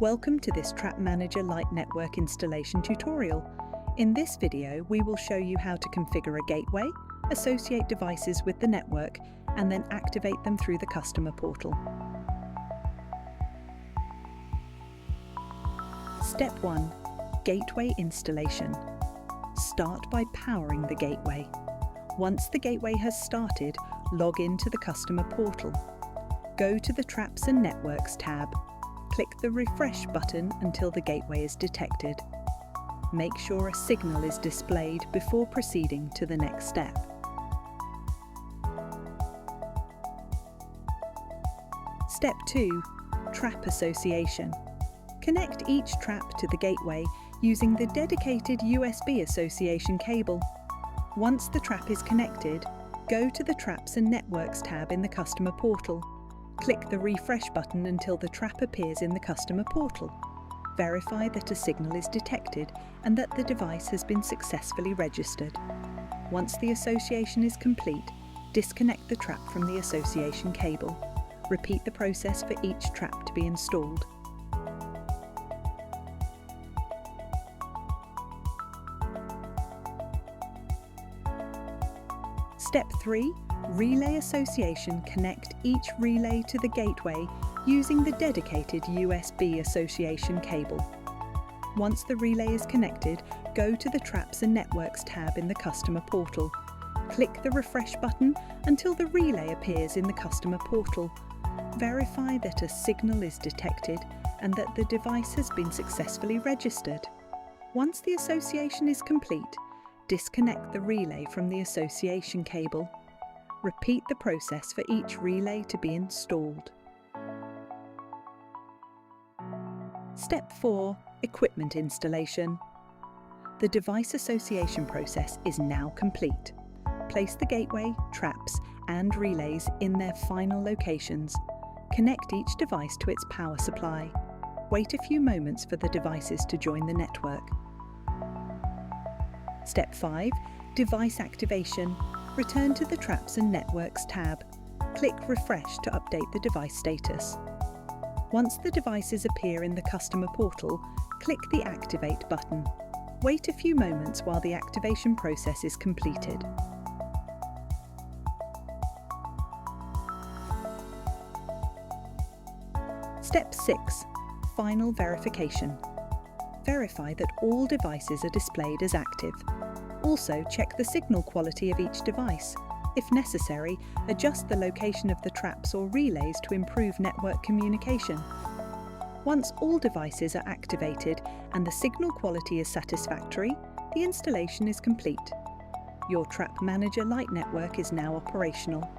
Welcome to this Trap Manager Lite Network installation tutorial. In this video, we will show you how to configure a gateway, associate devices with the network, and then activate them through the customer portal. Step 1. Gateway installation. Start by powering the gateway. Once the gateway has started, log into the customer portal. Go to the Traps and Networks tab. Click the Refresh button until the gateway is detected. Make sure a signal is displayed before proceeding to the next step. Step 2. Trap association. Connect each trap to the gateway using the dedicated USB association cable. Once the trap is connected, go to the Traps and Networks tab in the customer portal. Click the Refresh button until the trap appears in the customer portal. Verify that a signal is detected and that the device has been successfully registered. Once the association is complete, disconnect the trap from the association cable. Repeat the process for each trap to be installed. Step 3. Relay association. Connect each relay to the gateway using the dedicated USB association cable. Once the relay is connected, go to the Traps and Networks tab in the customer portal. Click the Refresh button until the relay appears in the customer portal. Verify that a signal is detected and that the device has been successfully registered. Once the association is complete, disconnect the relay from the association cable. Repeat the process for each relay to be installed. Step 4. Equipment installation. The device association process is now complete. Place the gateway, traps, and relays in their final locations. Connect each device to its power supply. Wait a few moments for the devices to join the network. Step 5. Device activation. Return to the Traps and Networks tab. Click Refresh to update the device status. Once the devices appear in the customer portal, click the Activate button. Wait a few moments while the activation process is completed. Step 6. Final verification. Verify that all devices are displayed as active. Also, check the signal quality of each device. If necessary, adjust the location of the traps or relays to improve network communication. Once all devices are activated and the signal quality is satisfactory, the installation is complete. Your Trap Manager Lite network is now operational.